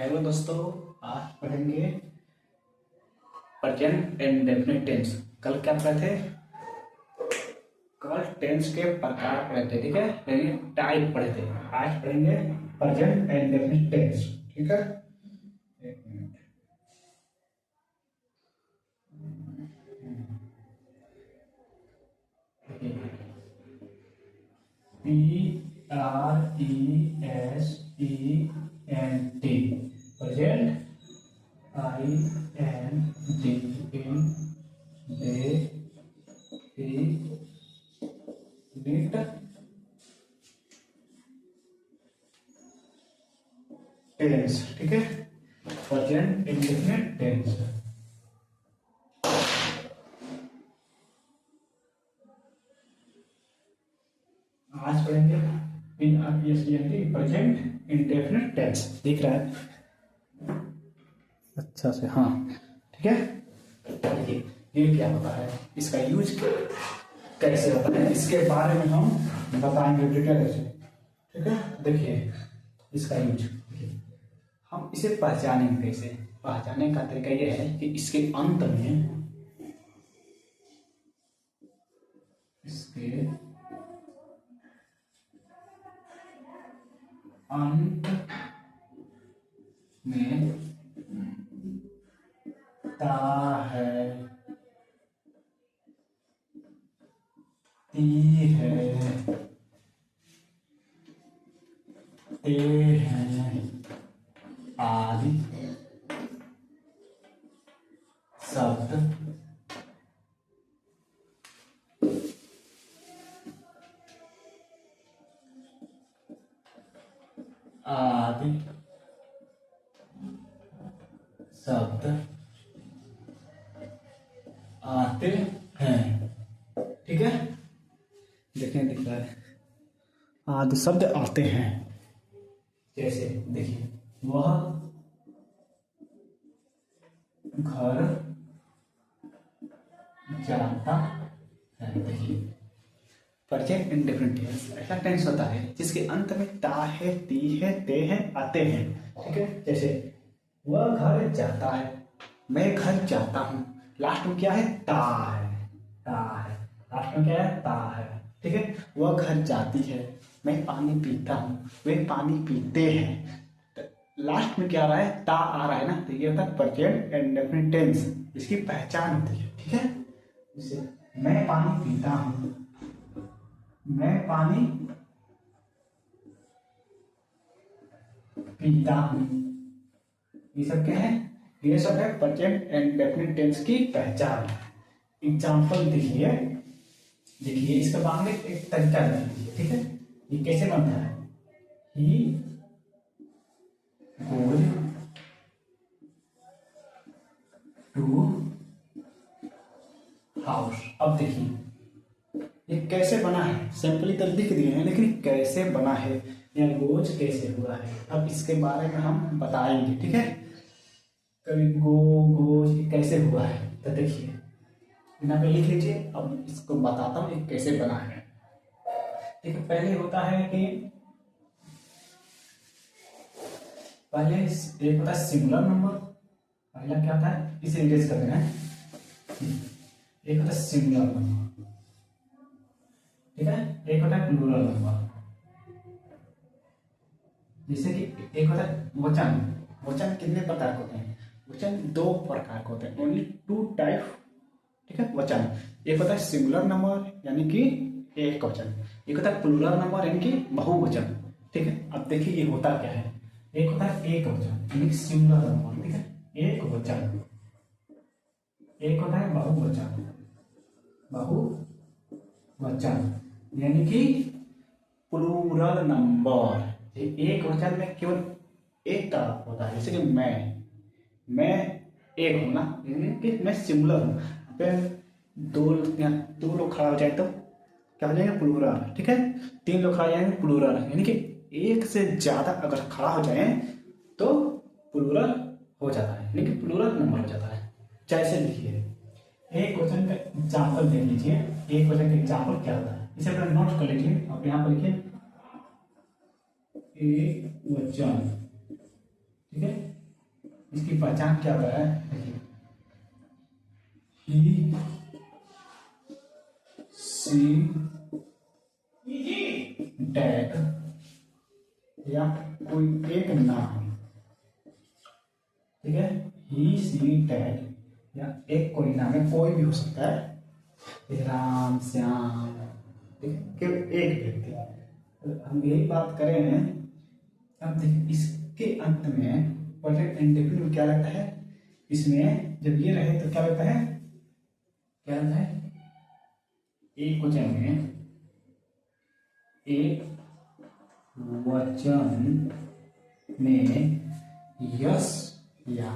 Hello दोस्तों, आज पढ़ेंगे प्रेजेंट एंड डेफिनेट टेंस। कल क्या पढ़े थे? कल टेंस के प्रकार पढ़े थे, ठीक है, यानी टाइप पढ़े थे। आज पढ़ेंगे प्रेजेंट एंड डेफिनेट टेंस, ठीक है। एक minute. PRESENT present INDEFINITE tense, ठीक है। Present indefinite tense. आज पढ़ेंगे प्रेजेंट इंडेफिनिट टेंस। दिख रहा है अच्छा से? हाँ, ठीक है। देखिए ये क्या होता है, इसका यूज कैसे होता है, इसके बारे में हम बताएंगे डिटेल से, ठीक है। देखिए इसका यूज, हम इसे पहचानेंगे कैसे। पहचानने का तरीका यह है कि इसके अंत में, इसके अंत में ता है, ती है, ते हैं आदि शब्द आदि शब्द आते हैं, ठीक है। देखने दिख रहा है आदि शब्द आते हैं। जैसे देखिए, वह घर जाता है। देखिए प्रेजेंट इंडेफिनिट टेंस ऐसा टेंस होता है जिसके अंत में ता है, ती है, ते है, आते हैं, ठीक है। जैसे वह घर जाता है, मैं घर जाता हूँ, लास्ट में क्या है? ता है, ता है, लास्ट में क्या है? ता है, ठीक है। वह घर जाती है, मैं पानी पीता हूँ, वे पानी पीते हैं। लास्ट में क्या आ रहा है? ता आ रहा है ना, तो ये होता है प्रेजेंट इंडेफिनिट टेंस। इसकी पहचान होती है, ठीक है। जैसे मैं पानी पीता हूँ, मैं पानी पीता हूँ, ये सब क्या है? ये सब है प्रेजेंट एंड डेफिनिट टेंस की पहचान। एग्जाम्पल देखिए, देखिए इसका मांगने एक तरीका देखिए, ठीक है। ये कैसे बनता है? He goes to house. अब देखिए ये कैसे बना है, सिंपली तो लिख दिए हैं, लेकिन कैसे बना है या गोज कैसे हुआ है, अब इसके बारे में हम बताएंगे, ठीक है। कभी गोज कैसे हुआ है, तो देखिए यहाँ पे लिख लीजिए। अब इसको बताता हूँ ये कैसे बना है। ठीक है, पहले होता है कि पहले एक होता है सिंगुलर नंबर। पहला क्या होता है, इसे इरेज कर देना है। एक होता है सिंगुलर नंबर, ठीक है। एक होता है प्लूरल नंबर। जैसे कि एक होता है वचन। वचन कितने प्रकार के होते हैं? वचन दो प्रकार के होते हैं, ओनली टू टाइप, ठीक है। वचन एक होता है सिंगुलर नंबर यानी कि एक वचन, एक होता है प्लूरल नंबर यानी कि बहुवचन, ठीक है। अब देखिए ये होता क्या है, एक होता है एक वचन यानी कि सिंगुलर नंबर, ठीक है, एक वचन। एक होता है बहुवचन, बहुवचन यानी कि प्लूरल नंबर। एक वचन में केवल एक तरफ होता है, जैसे कि मैं एक हूं ना, यानी कि मैं सिंगुलर हूं। दो लोग खड़ा हो जाए तो क्या हो जाएगा? प्लूरल, ठीक है। तीन लोग खड़ा हो जाएंगे, प्लूरल, यानी कि एक से ज्यादा अगर खड़ा हो जाए तो प्लूरल हो जाता है, यानी कि प्लूरल नंबर हो जाता है। जैसे लिखिए एक क्वेश्चन का एग्जाम्पल देख लीजिए। एक क्वेश्चन का एग्जाम्पल क्या होता है, इसे अपना नोट कर लीजिए। अब यहाँ पर लिखिए एक वचन, ठीक है। इसकी पहचान क्या होता है? देखिए, ही सी डैट या कोई एक नाम, ठीक है, ही सी डैट या एक कोई नाम है, कोई भी हो सकता है, राम श्याम, ठीक है, केवल एक व्यक्ति। हम यही बात कर रहे हैं। अब देखिए इसके अंत में परफेक्ट इंडेफिनिट में क्या लगता है? इसमें जब ये रहे तो क्या लगता है? क्या लगता है? एक वचन में, एक वचन में यस या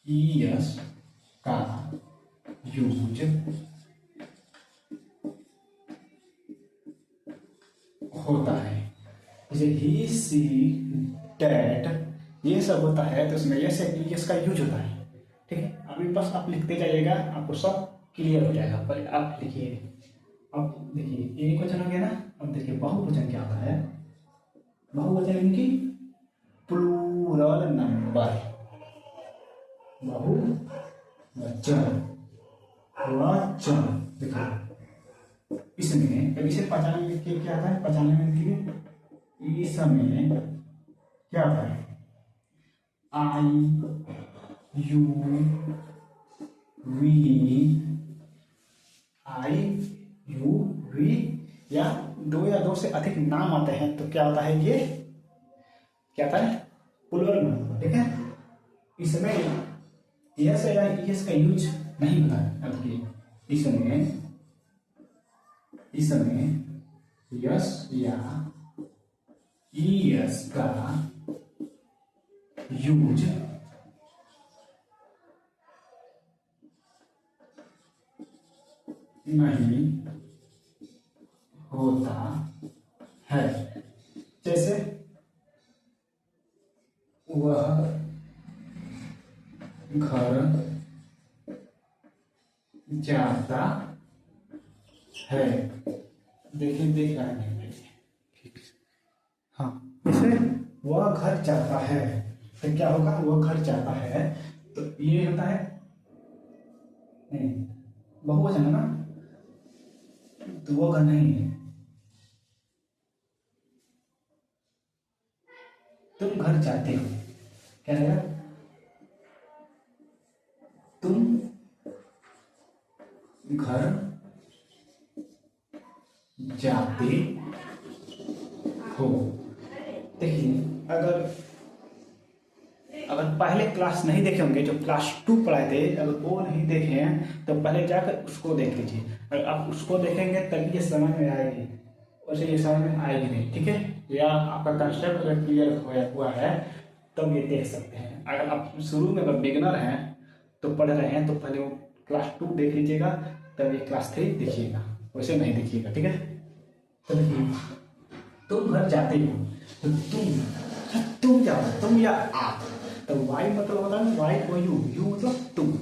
ईयस का यूज होता है। जैसे ही सी डैट ये सब होता है तो उसमें यस या ईयस का यूज होता है, ठीक है। अभी बस आप लिखते जाइएगा, आपको सब क्लियर हो जाएगा। पर आप लिखिए, अब देखिए एक वचन हो गया ना। अब देखिए बहुवचन क्या होता है? बहुवचन इनकी प्लूरल नंबर, बहुवचन वचन। देखिए इसमें कभी से पहचानने में क्या आता है? पहचानने में देखिए इसमें क्या आता है? I U V, I U V या दो से अधिक नाम आते हैं तो क्या होता है? ये क्या आता है? प्लूरल नंबर, ठीक है। इसमें यस या ईएस का यूज नहीं होता है। अब देखिए इसमें यस या ईएस का यूज नहीं होता है। जैसे वह घर जाता है। देखिए देख रहा है, हाँ, इसे वह घर जाता है तो क्या होगा? वह घर जाता है तो ये होता है नहीं, बहुवचन है ना, तो वो घर नहीं है। तुम घर जाते हो, क्या रहेगा? तुम घर जाते हो। देखिए अगर पहले क्लास नहीं देखे होंगे, जो क्लास 2 पढ़ाए थे, अगर वो नहीं देखे हैं तो पहले जाकर उसको देख लीजिए। अगर आप उसको देखेंगे तभी ये समझ में आएगी, वैसे ये समझ में आएगी नहीं, ठीक है। या आपका कंसेप्ट अगर क्लियर हुआ है तब ये देख सकते हैं। अगर आप शुरू में अगर बिगिनर हैं तो पढ़ रहे हैं तो पहले वो क्लास 2 देख लीजिएगा, तब ये क्लास 3 देखिएगा, वैसे नहीं देखिएगा, ठीक है। तो देखिए तुम घर जाते हो तो तुम क्या होता है? तुम या आप। तो वाई मतलब होता है वाई को यू, यू मतलब तुम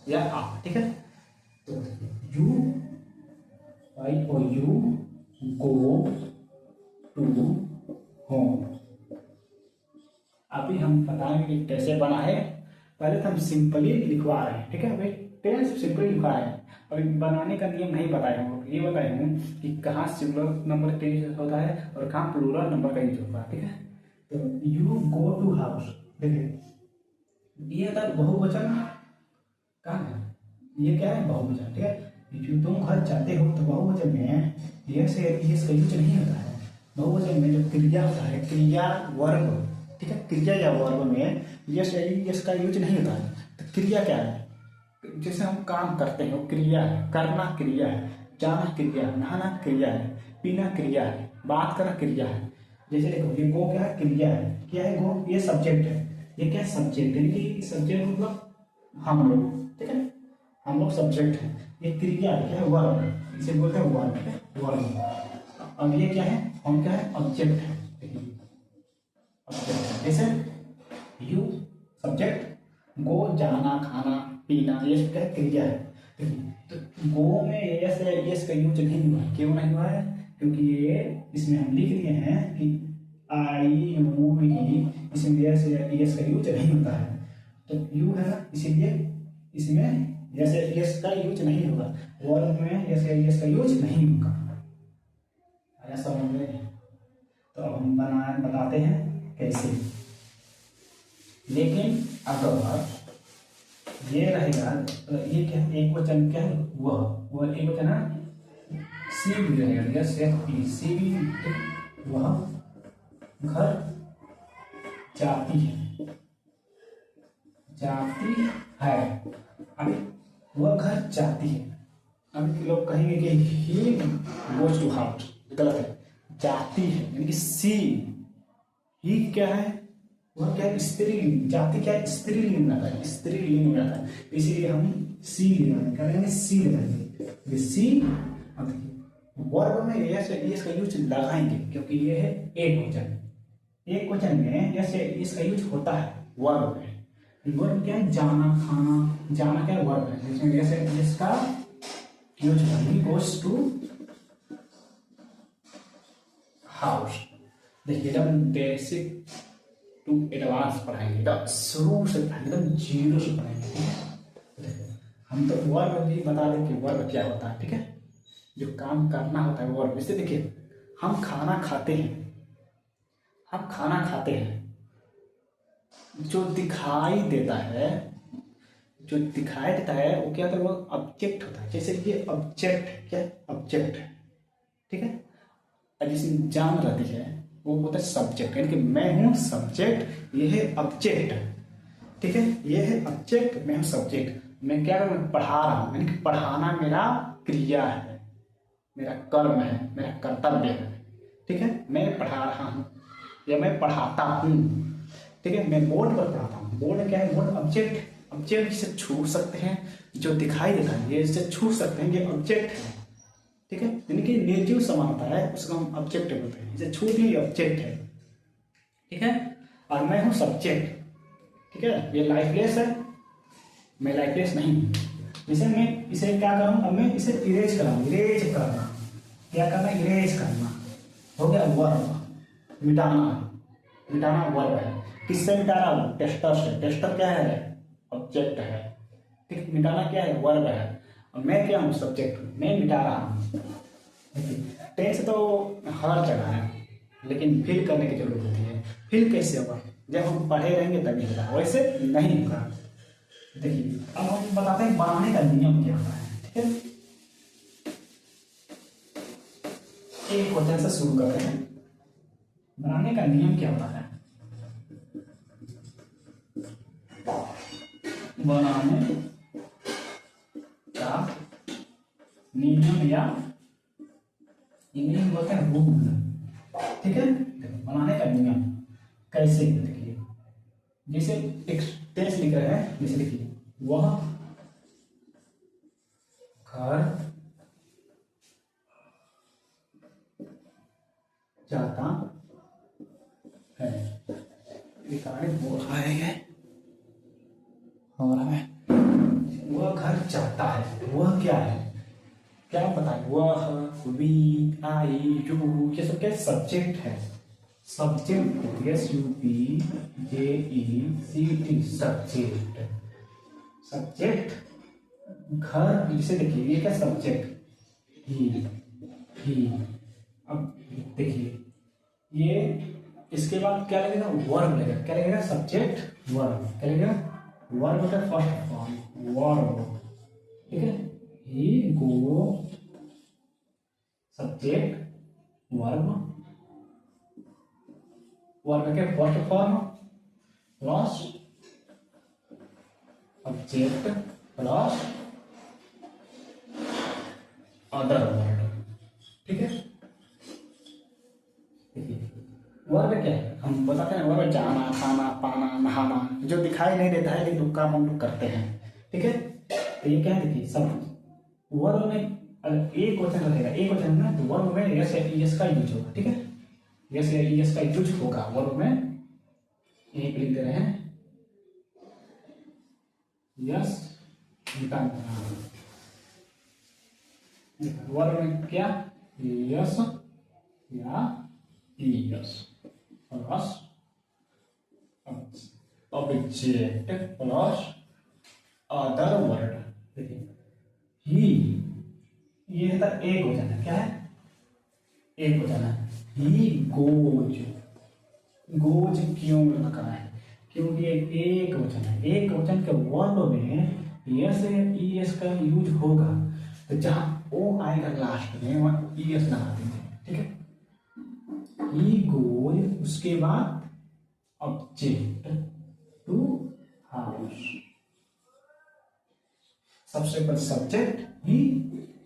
या आप, ठीक है। तो यू, वाई को यू गो टू होम। अभी हम बताएंगे कि कैसे बना है। पहले तो हम सिंपली लिखवा रहे हैं, ठीक है। अभी टेंस सिंपली लिखवा रहे हैं, अभी बनाने का नियम नहीं बताए हम, ये बताए हैं कि कहाँ सिंगुलर नंबर का यूज होता है और कहाँ प्लूरल नंबर का यूज होता है, ठीक है। तो यू गो टू हाउस, देखिए ये होता है बहुवचन, कहाँ है? ये क्या है? बहुवचन, ठीक है। जो तुम घर जाते हो तो बहुवचन में यस का यूज नहीं होता है। बहुवचन में जो क्रिया होता है, क्रिया वर्ब, ठीक है, क्रिया या वर्ब में यस का यूज नहीं होता है। तो क्रिया क्या है? जैसे हम काम करते हैं, क्रिया है, करना क्रिया है, जाना क्रिया है, नहाना क्रिया है, पीना क्रिया है, बात करना क्रिया है। जैसे देखो ये गो क्या है? क्रिया है। क्या है गो? ये सब्जेक्ट है। ये क्या है? सब्जेक्ट, यानी कि सब्जेक्ट मतलब हम लोग, ठीक है, हम लोग सब्जेक्ट है। ये क्रिया है, क्या है? वर्ब, इसे बोलते हैं वर्ब, ठीक है, वर्ब। अब ये क्या है? हम क्या है? ऑब्जेक्ट है, ऑब्जेक्ट। जैसे यू सब्जेक्ट, गो जाना, खाना, पीना, ये सब क्या है? क्रिया है। तो गो में यस का यूज नहीं हुआ। क्यों नहीं हुआ है? क्योंकि ये इसमें हम लिख दिए हैं कि आई यू ई, इसमें यस यस का यूज नहीं होता है। तो यू है ना, इसीलिए इसमें यस का यूज नहीं होगा, वर्ब में यस का यूज नहीं होगा। आया समझ में? तो अब हम बताते हैं कैसे। लेकिन अगर ये रहेगा तो ये क्या, एक वचन क्या है, वह एक वचन है, सी भी रहेगा, यस सी भी, वह घर जाती है, अभी वह घर जाती है। अभी लोग कहेंगे कि ही गोज टू हाउस, गलत है, जाती है यानी कि सी, ही क्या है, वह क्या है, स्त्रीलिंग, जाति क्या है, स्त्रीलिंग में आता है, स्त्रीलिंग में आता है, इसीलिए हम सी लगाएंगे, क्या करेंगे, सी लगाएंगे, सी। अब वर्ब में यस का यूज लगाएंगे क्योंकि ये है एक वचन, एक वचन में यस इसका यूज होता है वर्ब में। वर्ब क्या है, जाना, खाना, जाना क्या है, वर्ब है, जिसमें यस इसका यूज होता है, गोज टू हाउस। देखिए एकदम बेसिक टू एडवांस पढ़ाएंगे, एकदम शुरू से एकदम जीरो से पढ़ाएंगे, ठीक है। हम तो वर्ब भी बता दें कि वर्ब क्या होता है, ठीक है, जो काम करना होता है वर्ब। इससे देखिए हम खाना खाते हैं, हम खाना खाते हैं, जो दिखाई देता है, जो दिखाई देता है वो क्या होता है, वो ऑब्जेक्ट होता है। जैसे ये ऑब्जेक्ट क्या, ऑब्जेक्ट है, ठीक है, और जिसमें जान रहती है वो होता है सब्जेक्ट, यानी कि मैं हूं सब्जेक्ट, ये है ऑब्जेक्ट, ठीक है, ये है ऑब्जेक्ट, मैं हूं सब्जेक्ट। मैं क्या करूं, पढ़ा रहा हूं, यानी कि पढ़ाना मेरा क्रिया है, मेरा कर्म है, मेरा कर्तव्य है, ठीक है, मैं पढ़ा रहा हूं या मैं पढ़ाता हूं, ठीक है, मैं बोर्ड पर पढ़ाता हूं। बोर्ड क्या है, बोर्ड ऑब्जेक्ट, ऑब्जेक्ट जिसे छू सकते हैं, जो दिखाई देता है ये जिसे छू सकते हैं, ये ऑब्जेक्ट है, ठीक है, यानी कि निर्जीव समान होता है, उसको हम ऑब्जेक्ट बोलते हैं, इसे छू भी ऑब्जेक्ट है, ठीक है, और मैं हूं सब्जेक्ट, ठीक है, ये लाइफलेस है, मैं लाइफलेस नहीं हूं। इसे मैं इसे क्या करूं, अब मैं इसे इरेज कराऊं, इरेज करना, क्या करना, इरेज करना, हो गया वर्ब, मिटाना, मिटाना वर्ब है। किससे मिटा रहा हूं, टेस्टर से, टेस्टर क्या है, ऑब्जेक्ट है, ठीक, मिटाना क्या है, वर्ब है, और मैं क्या हूं, सब्जेक्ट, मैं मिटा रहा हूं। टेंस तो हर जगह है, लेकिन फिल करने की जरूरत होती है। फिल कैसे होगा, जब हम पढ़े रहेंगे तभी होगा, वैसे नहीं होगा। देखिए अब हम बताते हैं बनाने का नियम क्या होता है, ठीक है। एक क्वेश्चन से शुरू करते हैं, बनाने का नियम क्या होता है। बनाने का नियम या इंग्लिश बोलते हैं रूल, ठीक है। बनाने का नियम कैसे, देखिए जैसे एक टेंस लिख रहे हैं, जैसे लिखिए वह घर जाता है, बोल रहा है और है, वह घर जाता है, वह क्या है, क्या पता है, वह, वी, आई, यू, ये सब क्या सब्जेक्ट है, subject, S U P J E C T, subject, subject घर, जिसे देखिए ये क्या सब्जेक्ट, ही। अब देखिए ये इसके बाद क्या लगेगा, वर्ब लगेगा, क्या लगेगा, सब्जेक्ट वर्ब, क्या लगेगा, वर्ब होता है फर्स्ट फॉर्म, वर्ब, ठीक है, ही गो, सब्जेक्ट वर्ब, वर्ब के first form plus object plus other word, ठीक है। वर्ब क्या है, हम बताते हैं वर्ब जाना, खाना, पाना, नहाना, जो दिखाई नहीं देता है लेकिन काम हम लोग करते हैं, ठीक है। तो ये क्या है, देखिए सब वर्ब में अगर एक वचन रहेगा, एक वचन में तो वर्ब में यस यस का यूज होगा, ठीक है, यस यस का यूज होगा वर्ब में। एक लिख दे रहे हैं यस, वर्ब में क्या, यस या yes, plus object plus other word. देखिए ही, ये था एक हो जाना, क्या है एक हो जाना। ही गोज, गोज क्यों लगा है, क्योंकि एक वचन है, एक वचन के वर्ब में यस ईएस का यूज होगा, तो जहां ओ आएगा लास्ट में वहां ईएस लगा देंगे, ठीक है। ही गोज, उसके बाद ऑब्जेक्ट टू हाउस, सबसे पहले सब्जेक्ट ही,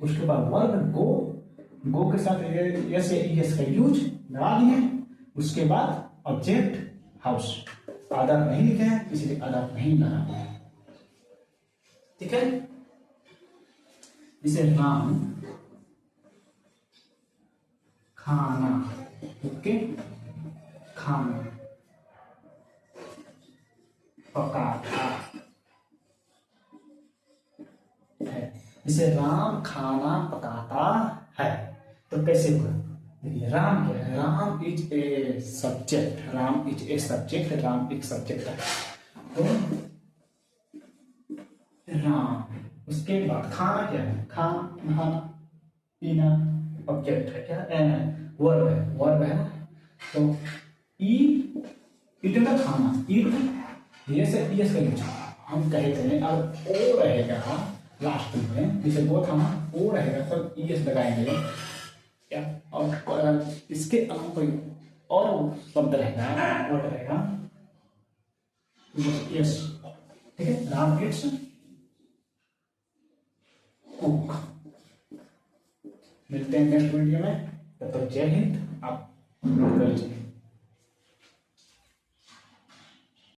उसके बाद वर्ब गो, गो के साथ यस ईएस का यूज लगा दिए, उसके बाद ऑब्जेक्ट हाउस। आदर नहीं लिखे हैं इसलिए आदर नहीं लगा, ठीक है। इसे राम खाना, ओके, खाना पकाता है, इसे राम खाना पकाता है। तो कैसे हुआ, देखिए राम क्या है, Ram is a subject, Ram is a subject, Ram एक सब्जेक्ट है। तो राम, उसके बाद खाना क्या है, खाना पीना ऑब्जेक्ट है, क्या वर्ब है, वर्ब है ना। तो ईट का खाना, ईट ये से यस का यूज हम कहते हैं, अब ओ रहेगा लास्ट में, जैसे वो था ना ओ रहेगा तब ईएस लगाएंगे क्या, और इसके अलावा कोई और शब्द रहेगा, वर्ड रहेगा यस, ठीक है। Ram it's cook. मिलते हैं नेक्स्ट वीडियो में, तब तक जय हिंद, आप